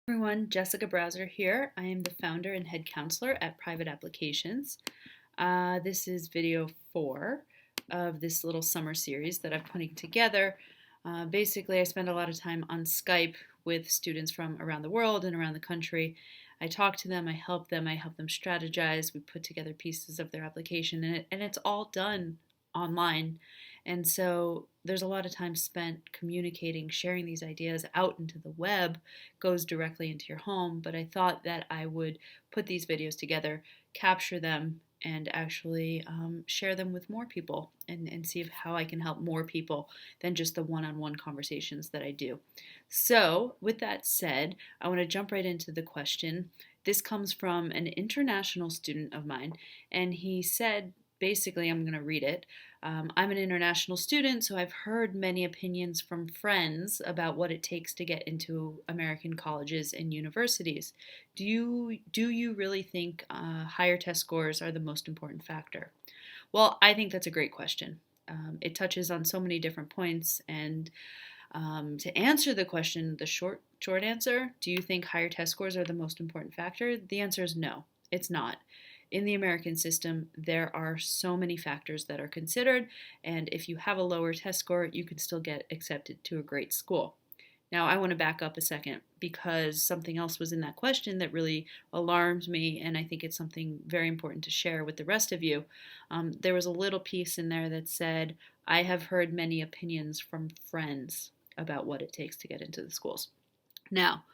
Everyone, Jessica Browser here. I am the founder and head counselor at Private Applications. This is video 4 of this little summer series that I'm putting together. Basically, I spend a lot of time on Skype with students from around the world and around the country. I talk to them, I help them strategize. We put together pieces of their application, and it's all done online. And so there's a lot of time spent communicating, sharing these ideas out into the web, goes directly into your home. But I thought that I would put these videos together, capture them, and actually share them with more people and see how I can help more people than just the one-on-one conversations that I do. So with that said, I want to jump right into the question. This comes from an international student of mine, and he said, basically, I'm going to read it. I'm an international student, so I've heard many opinions from friends about what it takes to get into American colleges and universities. Do you really think higher test scores are the most important factor? Well, I think that's a great question. It touches on so many different points, and to answer the question, the short answer, do you think higher test scores are the most important factor? The answer is no, it's not. In the American system, there are so many factors that are considered, and if you have a lower test score, you can still get accepted to a great school. Now, I want to back up a second because something else was in that question that really alarmed me, and I think it's something very important to share with the rest of you. There was a little piece in there that said, I have heard many opinions from friends about what it takes to get into the schools. Now,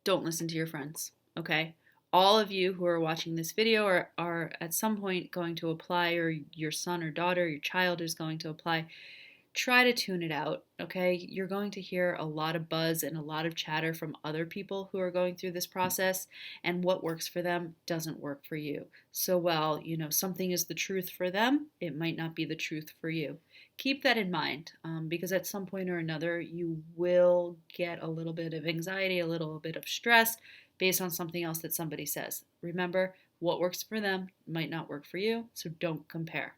don't listen to your friends, okay? All of you who are watching this video are at some point going to apply, or your son or daughter, your child is going to apply. Try to tune it out, okay? You're going to hear a lot of buzz and a lot of chatter from other people who are going through this process, and what works for them doesn't work for you. So while, something is the truth for them, it might not be the truth for you. Keep that in mind, because at some point or another, you will get a little bit of anxiety, a little bit of stress based on something else that somebody says. Remember, what works for them might not work for you, so don't compare.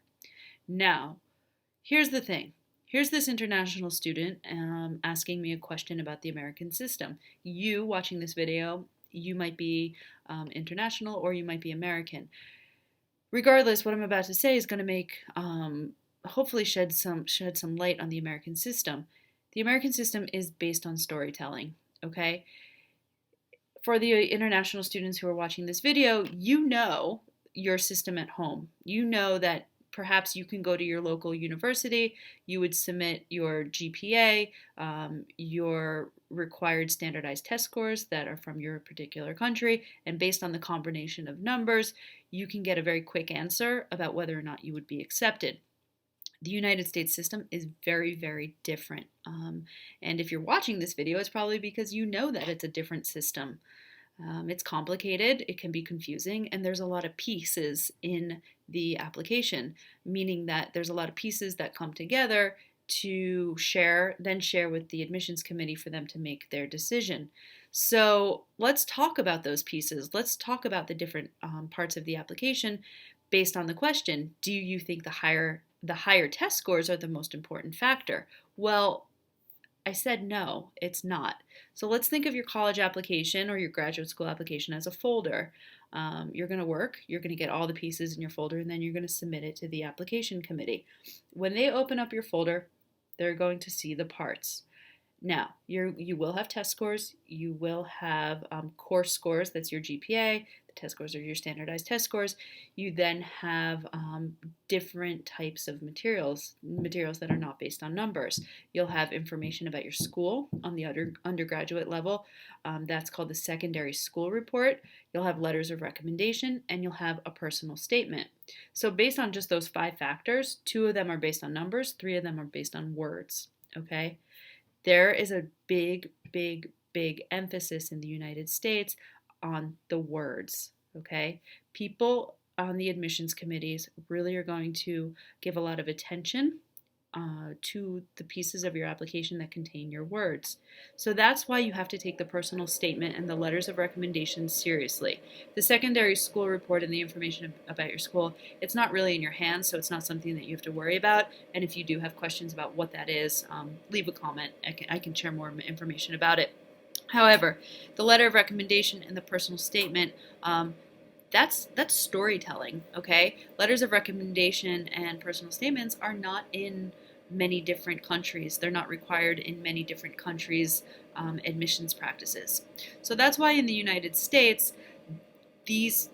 Now, here's the thing. Here's this international student asking me a question about the American system. You watching this video, you might be international or you might be American. Regardless, what I'm about to say is going to make hopefully shed some light on the American system. The American system is based on storytelling, okay? For the international students who are watching this video, you know your system at home. You know that perhaps you can go to your local university, you would submit your GPA, your required standardized test scores that are from your particular country, and based on the combination of numbers, you can get a very quick answer about whether or not you would be accepted. The United States system is very, very different. And if you're watching this video, it's probably because you know that it's a different system. It's complicated, it can be confusing, and there's a lot of pieces in the application, meaning that there's a lot of pieces that come together to share with the admissions committee for them to make their decision. So let's talk about those pieces. Let's talk about the different parts of the application based on the question, do you think the higher test scores are the most important factor? Well, I said no, it's not. So let's think of your college application or your graduate school application as a folder. You're going to work, you're going to get all the pieces in your folder, and then you're going to submit it to the application committee. When they open up your folder, they're going to see the parts. Now, you will have test scores, you will have course scores, that's your GPA, the test scores are your standardized test scores. You then have different types of materials that are not based on numbers. You'll have information about your school on the undergraduate level, that's called the secondary school report. You'll have letters of recommendation, and you'll have a personal statement. So based on just those 5 factors, 2 of them are based on numbers, 3 of them are based on words, okay? There is a big, big, big emphasis in the United States on the words, okay? People on the admissions committees really are going to give a lot of attention to the pieces of your application that contain your words. So that's why you have to take the personal statement and the letters of recommendation seriously. The secondary school report and the information about your school, it's not really in your hands, so it's not something that you have to worry about. And if you do have questions about what that is, leave a comment. I can share more information about it. However, the letter of recommendation and the personal statement, that's storytelling, okay? Letters of recommendation and personal statements are not in many different countries. They're not required in many different countries' admissions practices. So that's why in the United States, these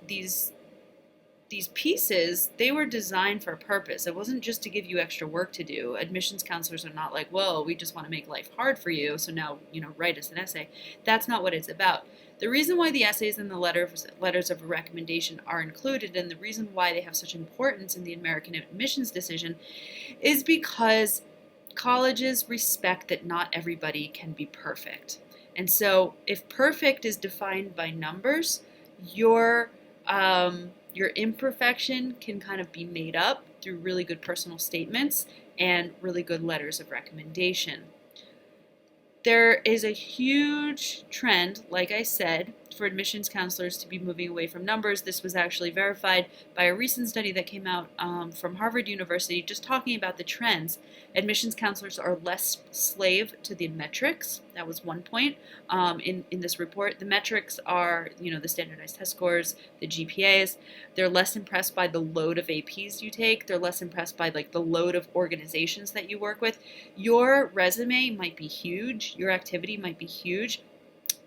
pieces, they were designed for a purpose. It wasn't just to give you extra work to do. Admissions counselors are not like, whoa, we just want to make life hard for you, so now, write us an essay. That's not what it's about. The reason why the essays and the letters of recommendation are included, and the reason why they have such importance in the American admissions decision, is because colleges respect that not everybody can be perfect. And so if perfect is defined by numbers, your imperfection can kind of be made up through really good personal statements and really good letters of recommendation. There is a huge trend, like I said, for admissions counselors to be moving away from numbers. This was actually verified by a recent study that came out from Harvard University, just talking about the trends. Admissions counselors are less slave to the metrics. That was one point in this report. The metrics are, the standardized test scores, the GPAs. They're less impressed by the load of APs you take. They're less impressed by the load of organizations that you work with. Your resume might be huge. Your activity might be huge,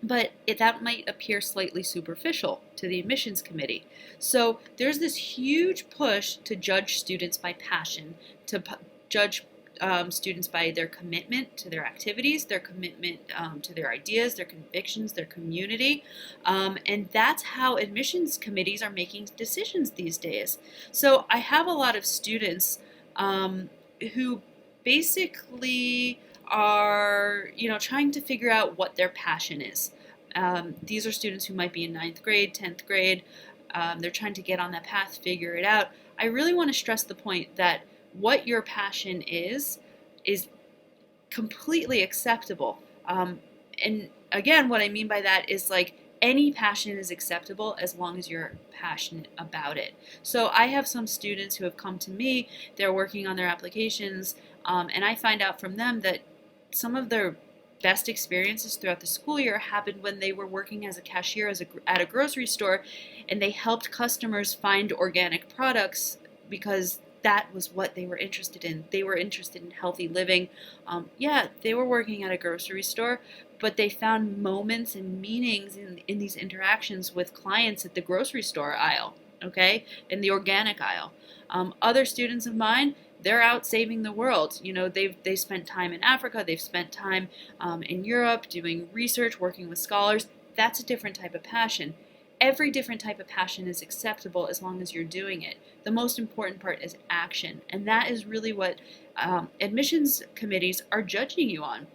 but that might appear slightly superficial to the admissions committee. So there's this huge push to judge students by passion, to judge students by their commitment to their activities, their commitment to their ideas, their convictions, their community. And that's how admissions committees are making decisions these days. So I have a lot of students who basically are, trying to figure out what their passion is. These are students who might be in 9th grade, 10th grade. They're trying to get on that path, figure it out. I really want to stress the point that what your passion is completely acceptable. And again, what I mean by that is any passion is acceptable as long as you're passionate about it. So I have some students who have come to me, they're working on their applications, and I find out from them that some of their best experiences throughout the school year happened when they were working as a cashier at a grocery store, and they helped customers find organic products because that was what they were interested in. They were interested in healthy living. They were working at a grocery store, but they found moments and meanings in these interactions with clients at the grocery store aisle, okay, in the organic aisle. Other students of mine, they're out saving the world. They've spent time in Africa, they've spent time in Europe doing research, working with scholars. That's a different type of passion. Every different type of passion is acceptable as long as you're doing it. The most important part is action, and that is really what admissions committees are judging you on.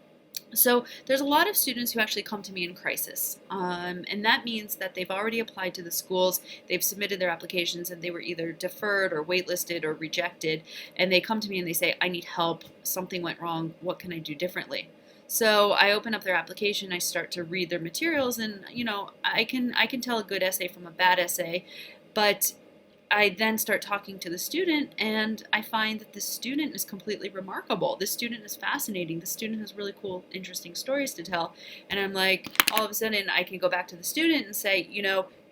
So there's a lot of students who actually come to me in crisis, and that means that they've already applied to the schools, they've submitted their applications, and they were either deferred or waitlisted or rejected, and they come to me and they say, I need help, something went wrong, what can I do differently? So I open up their application, I start to read their materials, and I can tell a good essay from a bad essay, but I then start talking to the student, and I find that the student is completely remarkable. The student is fascinating. The student has really cool, interesting stories to tell. And I'm like, all of a sudden, I can go back to the student and say,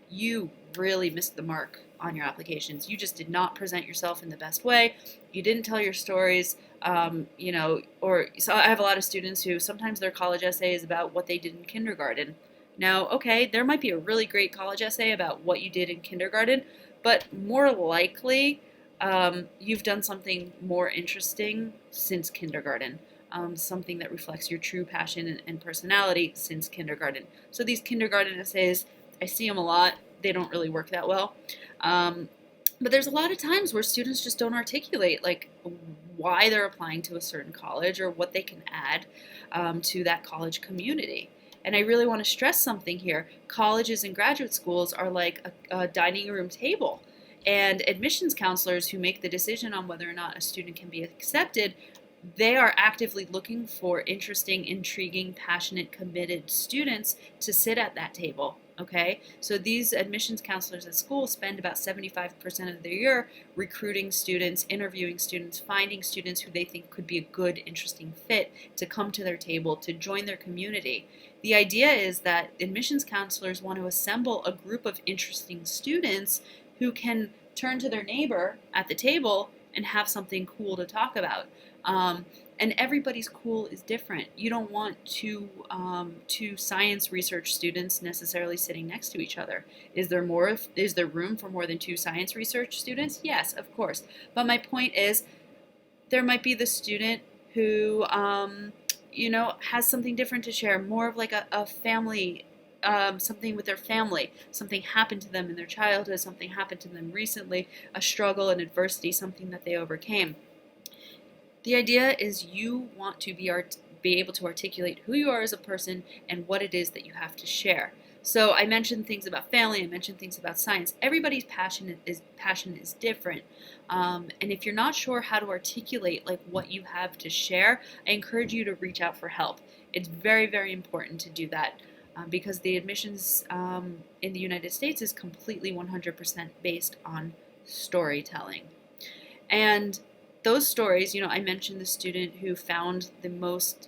you really missed the mark on your applications. You just did not present yourself in the best way. You didn't tell your stories. So I have a lot of students who sometimes their college essay is about what they did in kindergarten. Now, okay, there might be a really great college essay about what you did in kindergarten, but more likely you've done something more interesting since kindergarten, something that reflects your true passion and personality since kindergarten. So these kindergarten essays, I see them a lot. They don't really work that well. But there's a lot of times where students just don't articulate why they're applying to a certain college or what they can add to that college community. And I really want to stress something here. Colleges and graduate schools are like a dining room table. And admissions counselors who make the decision on whether or not a student can be accepted, they are actively looking for interesting, intriguing, passionate, committed students to sit at that table. Okay, so these admissions counselors at school spend about 75% of their year recruiting students, interviewing students, finding students who they think could be a good, interesting fit to come to their table, to join their community. The idea is that admissions counselors want to assemble a group of interesting students who can turn to their neighbor at the table and have something cool to talk about. Um, and everybody's cool is different. You don't want two science research students necessarily sitting next to each other. Is there more? Is there room for more than two science research students? Yes, of course. But my point is, there might be the student who has something different to share, more of like a family. Something with their family, something happened to them in their childhood, something happened to them recently, a struggle, an adversity, something that they overcame. The idea is you want to be able to articulate who you are as a person and what it is that you have to share. So I mentioned things about family, I mentioned things about science. Everybody's passion is different. And if you're not sure how to articulate like what you have to share, I encourage you to reach out for help. It's very, very important to do that. Because the admissions in the United States is completely 100% based on storytelling. And those stories, I mentioned the student who found the most,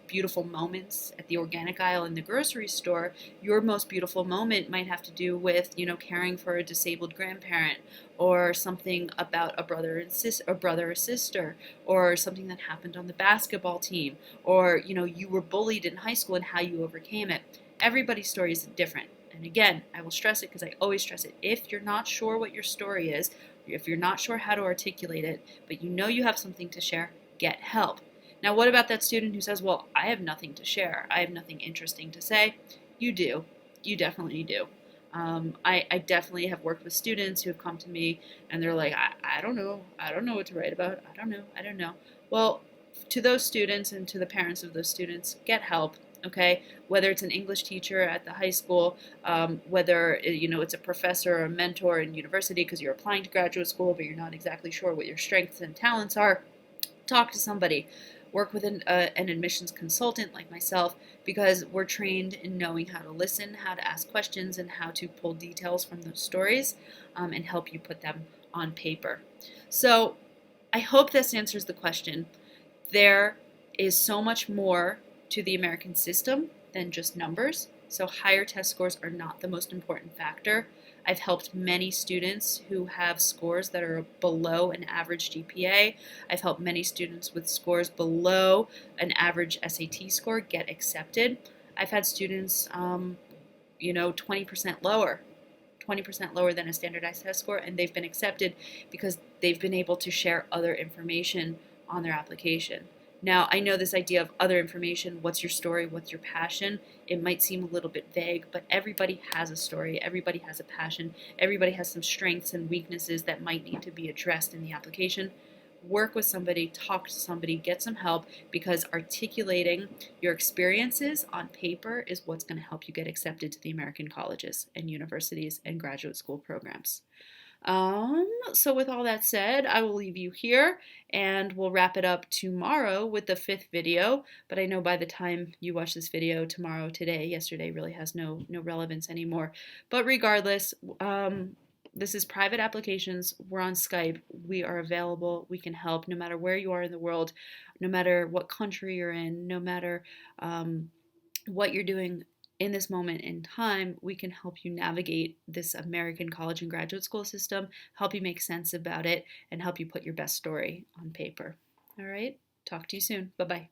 beautiful moments at the organic aisle in the grocery store. Your most beautiful moment might have to do with, caring for a disabled grandparent, or something about a brother or sister, or something that happened on the basketball team, or, you were bullied in high school and how you overcame it. Everybody's story is different. And again, I will stress it because I always stress it. If you're not sure what your story is, if you're not sure how to articulate it, but you have something to share, get help. Now, what about that student who says, well, I have nothing to share. I have nothing interesting to say. You do. You definitely do. I definitely have worked with students who have come to me and they're like, I don't know. I don't know what to write about. I don't know. Well, to those students and to the parents of those students, get help. Okay, whether it's an English teacher at the high school, whether it's a professor or a mentor in university because you're applying to graduate school but you're not exactly sure what your strengths and talents are, talk to somebody. Work with an admissions consultant like myself, because we're trained in knowing how to listen, how to ask questions, and how to pull details from those stories and help you put them on paper. So I hope this answers the question. There is so much more to the American system than just numbers. So higher test scores are not the most important factor. I've helped many students who have scores that are below an average GPA. I've helped many students with scores below an average SAT score get accepted. I've had students, 20% lower. 20% lower than a standardized test score, and they've been accepted because they've been able to share other information on their application. Now, I know this idea of other information, what's your story, what's your passion, it might seem a little bit vague, but everybody has a story, everybody has a passion, everybody has some strengths and weaknesses that might need to be addressed in the application. Work with somebody, talk to somebody, get some help, because articulating your experiences on paper is what's going to help you get accepted to the American colleges and universities and graduate school programs. So with all that said, I will leave you here and we'll wrap it up tomorrow with the 5th video. But I know by the time you watch this video, today, yesterday really has no relevance anymore. But regardless, this is private applications. We're on Skype. We are available. We can help no matter where you are in the world, no matter what country you're in, no matter what you're doing in this moment in time. We can help you navigate this American college and graduate school system, help you make sense about it, and help you put your best story on paper. All right, talk to you soon. Bye-bye.